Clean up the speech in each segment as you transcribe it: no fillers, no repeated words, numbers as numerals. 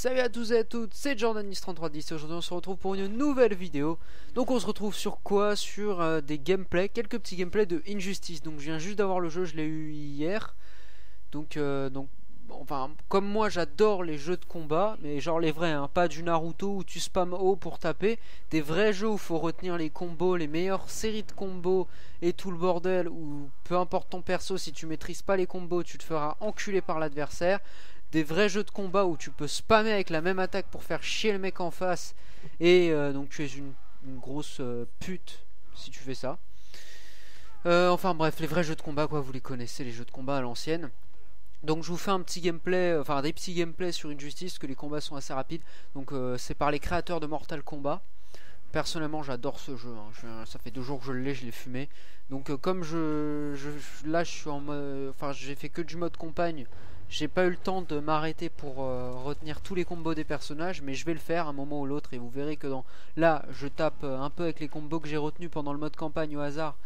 Salut à tous et à toutes, c'est Jordanis3310 et aujourd'hui on se retrouve pour une nouvelle vidéo. Donc on se retrouve sur quoi? Sur des gameplays, quelques petits gameplays de Injustice. Donc je viens juste d'avoir le jeu, je l'ai eu hier. Donc enfin comme moi j'adore les jeux de combat, mais genre les vrais, hein, pas du Naruto où tu spam haut pour taper. Des vrais jeux où il faut retenir les combos, les meilleures séries de combos et tout le bordel. Où peu importe ton perso, si tu maîtrises pas les combos tu te feras enculer par l'adversaire. Des vrais jeux de combat où tu peux spammer avec la même attaque pour faire chier le mec en face et donc tu es une grosse pute si tu fais ça. Enfin bref, les vrais jeux de combat quoi, vous les connaissez, les jeux de combat à l'ancienne. Donc je vous fais un petit gameplay, enfin des petits gameplays sur Injustice, que les combats sont assez rapides. Donc c'est par les créateurs de Mortal Kombat. Personnellement j'adore ce jeu, hein. Ça fait 2 jours que je l'ai fumé. Donc comme là je suis en mode, enfin j'ai fait que du mode campagne. J'ai pas eu le temps de m'arrêter pour retenir tous les combos des personnages, mais je vais le faire un moment ou l'autre et vous verrez que là je tape un peu avec les combos que j'ai retenus pendant le mode campagne au hasard.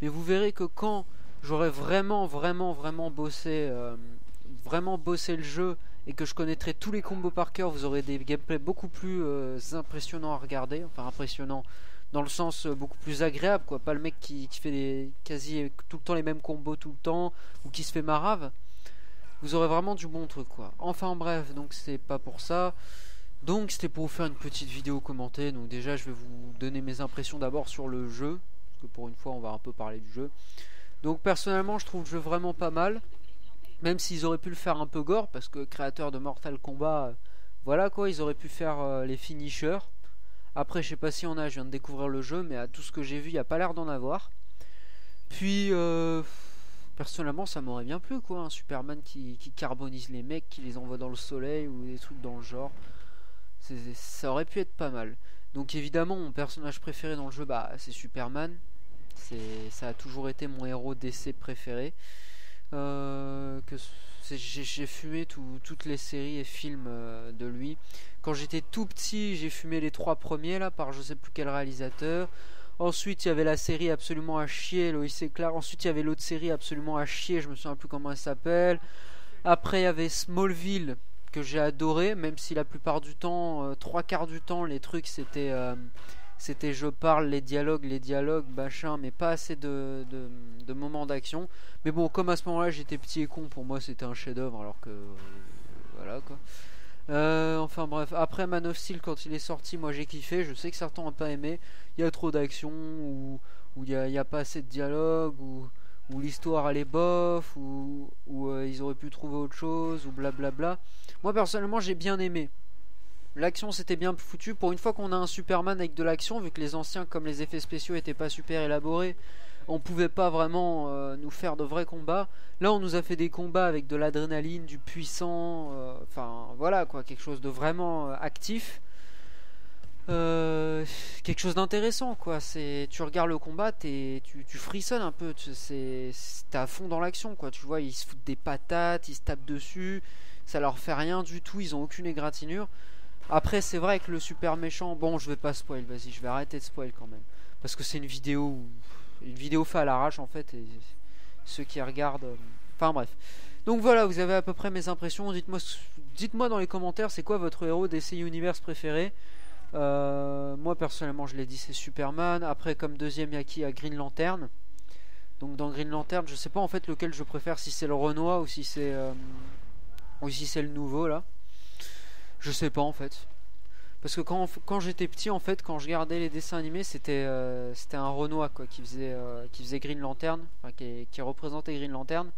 Mais vous verrez que quand j'aurai vraiment bossé le jeu et que je connaîtrai tous les combos par cœur, vous aurez des gameplays beaucoup plus impressionnants à regarder. Enfin impressionnants dans le sens beaucoup plus agréable quoi, pas le mec qui fait quasi tout le temps les mêmes combos tout le temps ou qui se fait marave. Vous aurez vraiment du bon truc quoi. Enfin bref, donc c'est pas pour ça. Donc c'était pour vous faire une petite vidéo commentée. Donc déjà je vais vous donner mes impressions d'abord sur le jeu, parce que pour une fois on va un peu parler du jeu. Donc personnellement je trouve le jeu vraiment pas mal. Même s'ils auraient pu le faire un peu gore, parce que créateur de Mortal Kombat, voilà quoi, ils auraient pu faire les finishers. Après je sais pas si on a, je viens de découvrir le jeu, mais à tout ce que j'ai vu il n'y a pas l'air d'en avoir. Puis personnellement ça m'aurait bien plu quoi, un Superman qui carbonise les mecs, qui les envoie dans le soleil ou des trucs dans le genre. Ça aurait pu être pas mal. Donc évidemment mon personnage préféré dans le jeu c'est Superman. Ça a toujours été mon héros DC préféré. J'ai fumé toutes les séries et films de lui. Quand j'étais tout petit j'ai fumé les 3 premiers là par je sais plus quel réalisateur. Ensuite, il y avait la série absolument à chier, Lois et Clark. Ensuite, il y avait l'autre série absolument à chier, je me souviens plus comment elle s'appelle. Après, il y avait Smallville, que j'ai adoré, même si la plupart du temps, 3/4 du temps, les trucs c'était je parle, les dialogues, machin, mais pas assez de moments d'action. Mais bon, comme à ce moment-là, j'étais petit et con, pour moi c'était un chef-d'œuvre, alors que voilà quoi. Enfin bref, après Man of Steel quand il est sorti, moi j'ai kiffé. Je sais que certains n'ont pas aimé. Il y a trop d'action, ou il y a pas assez de dialogue, ou l'histoire elle est bof, ou ils auraient pu trouver autre chose, ou blablabla. Moi personnellement j'ai bien aimé. L'action c'était bien foutu. Pour une fois qu'on a un Superman avec de l'action, vu que les anciens, comme les effets spéciaux étaient pas super élaborés, on pouvait pas vraiment nous faire de vrais combats. Là on nous a fait des combats avec de l'adrénaline, du puissant, enfin voilà quoi, quelque chose de vraiment actif, quelque chose d'intéressant quoi. Tu regardes le combat, tu frissonnes un peu, t'es à fond dans l'action quoi. Tu vois, ils se foutent des patates, ils se tapent dessus, ça leur fait rien du tout, ils ont aucune égratignure. Après c'est vrai que le super méchant, bon je vais pas spoil, vas-y je vais arrêter de spoil quand même, parce que c'est une vidéo faite à l'arrache en fait, et ceux qui regardent, enfin bref. Donc voilà, vous avez à peu près mes impressions. Dites-moi dans les commentaires c'est quoi votre héros DC Universe préféré. Moi personnellement je l'ai dit, c'est Superman. Après comme deuxième il y a Green Lantern. Donc dans Green Lantern je sais pas en fait lequel je préfère, si c'est le Renoir ou si c'est le nouveau là. Je sais pas en fait. Parce que quand j'étais petit en fait, quand je regardais les dessins animés, c'était un Renoir quoi qui faisait Green Lantern, enfin, qui représentait Green Lantern.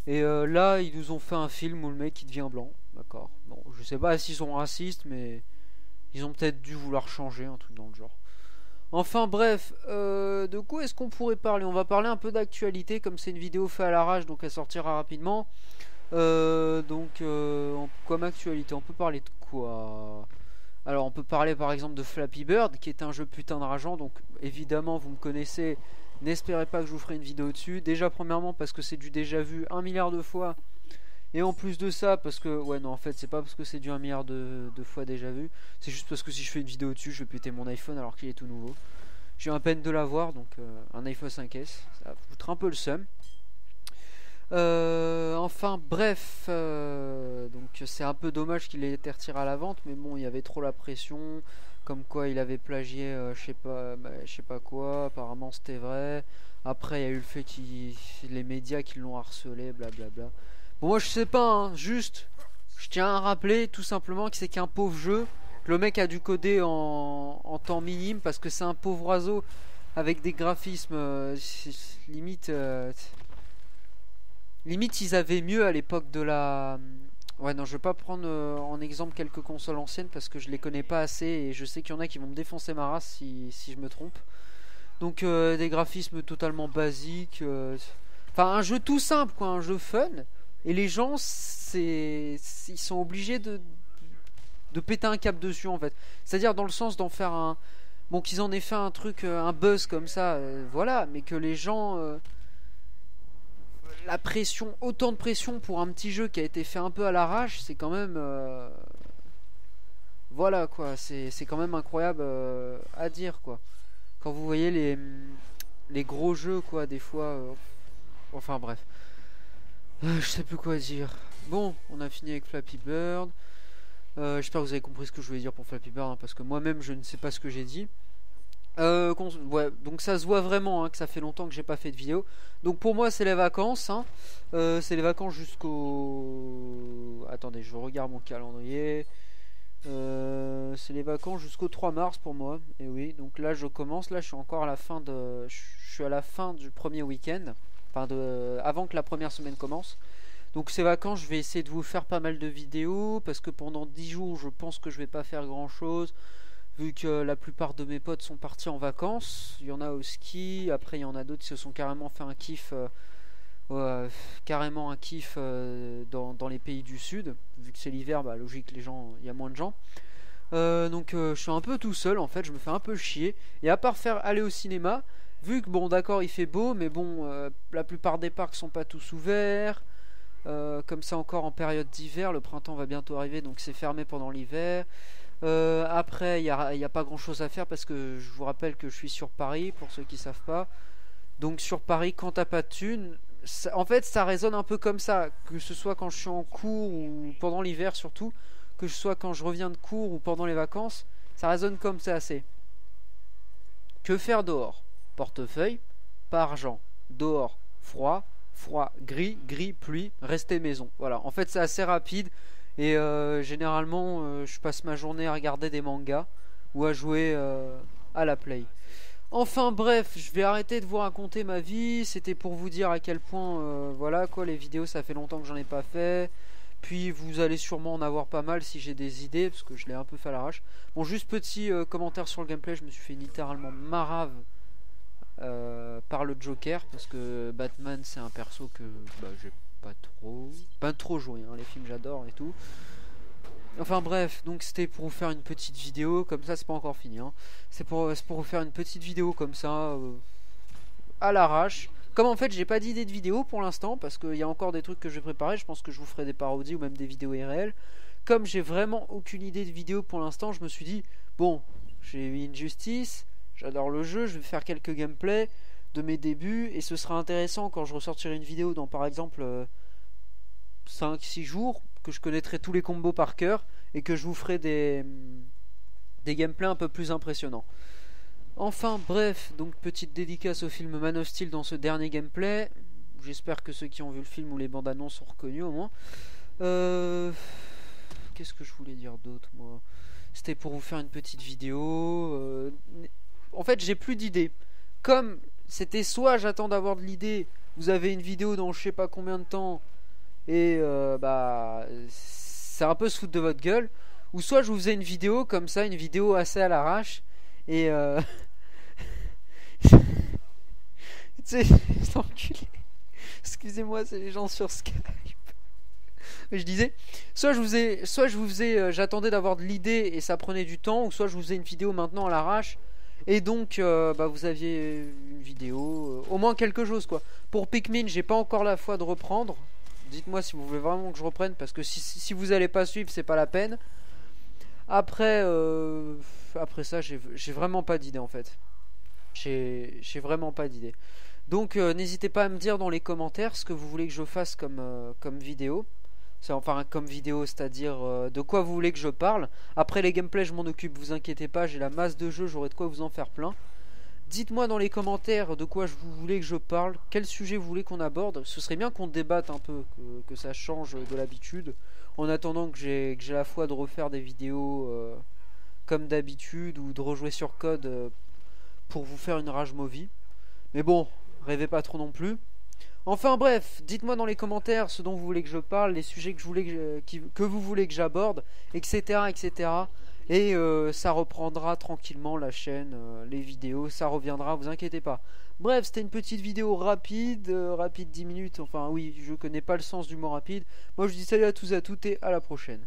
Et là ils nous ont fait un film où le mec il devient blanc. D'accord. Bon, je sais pas s'ils sont racistes, mais ils ont peut-être dû vouloir changer un truc dans le genre. Enfin bref, de quoi est-ce qu'on pourrait parler? On va parler un peu d'actualité, comme c'est une vidéo faite à l'arrache, donc elle sortira rapidement. Comme actualité, on peut parler de quoi? Alors on peut parler par exemple de Flappy Bird, qui est un jeu putain de rageant. Donc évidemment vous me connaissez, n'espérez pas que je vous ferai une vidéo dessus. Déjà premièrement parce que c'est du déjà vu 1 milliard de fois. Et en plus de ça parce que, ouais non en fait c'est pas parce que c'est du 1 milliard de fois déjà vu. C'est juste parce que si je fais une vidéo dessus je vais péter mon iPhone alors qu'il est tout nouveau. J'ai à peine de l'avoir, donc un iPhone 5S, ça foutra un peu le seum. Enfin bref, donc c'est un peu dommage qu'il ait été retiré à la vente, mais bon, il y avait trop la pression, comme quoi il avait plagié, je sais pas quoi, apparemment c'était vrai. Après, il y a eu le fait qu'il, les médias qui l'ont harcelé, blablabla. Bon, moi je sais pas, hein, juste, je tiens à rappeler tout simplement que c'est qu'un pauvre jeu, que le mec a dû coder en temps minime parce que c'est un pauvre oiseau avec des graphismes limite. Limite, ils avaient mieux à l'époque de la. Ouais, non, je vais pas prendre en exemple quelques consoles anciennes parce que je les connais pas assez et je sais qu'il y en a qui vont me défoncer ma race si je me trompe. Donc, des graphismes totalement basiques. Enfin, un jeu tout simple, quoi, un jeu fun. Et les gens, ils sont obligés de péter un cap dessus en fait. C'est-à-dire dans le sens d'en faire un. Bon, qu'ils en aient fait un truc, un buzz comme ça, voilà, mais que les gens. La pression, autant de pression pour un petit jeu qui a été fait un peu à l'arrache, c'est quand même voilà quoi, c'est quand même incroyable à dire quoi. Quand vous voyez les gros jeux quoi, des fois enfin bref. Je sais plus quoi dire. Bon, on a fini avec Flappy Bird. J'espère que vous avez compris ce que je voulais dire pour Flappy Bird, hein, parce que moi-même je ne sais pas ce que j'ai dit. Ouais, donc ça se voit vraiment hein, que ça fait longtemps que j'ai pas fait de vidéo. Donc pour moi c'est les vacances hein. C'est les vacances jusqu'au... Attendez, je regarde mon calendrier. C'est les vacances jusqu'au 3 mars pour moi. Et oui, donc là je commence, là je suis encore à la fin de... Je suis à la fin du premier week-end. Enfin avant que la première semaine commence. Donc ces vacances je vais essayer de vous faire pas mal de vidéos. Parce que pendant 10 jours je pense que je vais pas faire grand chose. Vu que la plupart de mes potes sont partis en vacances, il y en a au ski, après il y en a d'autres qui se sont carrément fait un kiff, carrément un kiff dans les pays du sud. Vu que c'est l'hiver, bah logique, les gens, il y a moins de gens. Donc je suis un peu tout seul en fait, je me fais un peu chier. Et à part faire aller au cinéma, vu que bon d'accord il fait beau, mais bon la plupart des parcs sont pas tous ouverts. Comme ça encore en période d'hiver, le printemps va bientôt arriver donc c'est fermé pendant l'hiver. Après, il n'y a pas grand chose à faire parce que je vous rappelle que je suis sur Paris, pour ceux qui savent pas. Donc sur Paris, quand t'as pas de thunes, en fait ça résonne un peu comme ça, que ce soit quand je suis en cours ou pendant l'hiver surtout, que ce soit quand je reviens de cours ou pendant les vacances, ça résonne comme ça assez. Que faire dehors? Portefeuille, pas argent. Dehors, froid, froid, gris, gris, pluie, rester maison. Voilà, en fait c'est assez rapide. Et généralement, je passe ma journée à regarder des mangas ou à jouer à la play. Enfin bref, je vais arrêter de vous raconter ma vie. C'était pour vous dire à quel point, voilà quoi, les vidéos, ça fait longtemps que j'en ai pas fait. Puis vous allez sûrement en avoir pas mal si j'ai des idées, parce que je l'ai un peu fait à l'arrache. Bon, juste petit commentaire sur le gameplay, je me suis fait littéralement marave par le Joker, parce que Batman c'est un perso que bah, j'ai pas trop joué, hein. Les films j'adore et tout. Enfin bref, donc c'était pour vous faire une petite vidéo, comme ça c'est pas encore fini hein. C'est pour vous faire une petite vidéo comme ça, à l'arrache. Comme en fait j'ai pas d'idée de vidéo pour l'instant, parce qu'il y a encore des trucs que je vais préparer, je pense que je vous ferai des parodies ou même des vidéos IRL. Comme j'ai vraiment aucune idée de vidéo pour l'instant, je me suis dit, bon, j'ai eu Injustice, j'adore le jeu, je vais faire quelques gameplays de mes débuts, et ce sera intéressant quand je ressortirai une vidéo dans par exemple 5-6 jours, que je connaîtrai tous les combos par cœur, et que je vous ferai des gameplays un peu plus impressionnants. Enfin bref, donc petite dédicace au film Man of Steel dans ce dernier gameplay. J'espère que ceux qui ont vu le film ou les bandes annonces ont reconnu au moins. Qu'est-ce que je voulais dire d'autre moi? C'était pour vous faire une petite vidéo. En fait j'ai plus d'idées. Comme c'était soit j'attends d'avoir de l'idée, vous avez une vidéo dans je sais pas combien de temps, et bah c'est un peu se foutre de votre gueule, ou soit je vous faisais une vidéo comme ça, une vidéo assez à l'arrache, et tu sais, enculé. Excusez-moi, c'est les gens sur Skype. Je disais, soit je vous faisais, j'attendais d'avoir de l'idée et ça prenait du temps, ou soit je vous faisais une vidéo maintenant à l'arrache, et donc bah, vous aviez une vidéo, au moins quelque chose quoi. Pour Pikmin, j'ai pas encore la foi de reprendre. Dites-moi si vous voulez vraiment que je reprenne, parce que si vous allez pas suivre, c'est pas la peine. Après, après ça, j'ai vraiment pas d'idée en fait. J'ai vraiment pas d'idée. Donc n'hésitez pas à me dire dans les commentaires ce que vous voulez que je fasse comme vidéo. C'est enfin comme vidéo, c'est-à-dire de quoi vous voulez que je parle. Après les gameplays, je m'en occupe, vous inquiétez pas, j'ai la masse de jeux, j'aurai de quoi vous en faire plein. Dites-moi dans les commentaires de quoi vous voulez que je parle, quel sujet vous voulez qu'on aborde. Ce serait bien qu'on débatte un peu, que ça change de l'habitude. En attendant que j'ai la foi de refaire des vidéos comme d'habitude ou de rejouer sur code pour vous faire une rage movie. Mais bon, rêvez pas trop non plus. Enfin bref, dites-moi dans les commentaires ce dont vous voulez que je parle, les sujets que, que vous voulez que j'aborde, etc. etc. Et ça reprendra tranquillement la chaîne, les vidéos, ça reviendra, vous inquiétez pas. Bref, c'était une petite vidéo rapide, rapide 10 minutes, enfin oui, je connais pas le sens du mot rapide. Moi je vous dis salut à tous et à toutes et à la prochaine.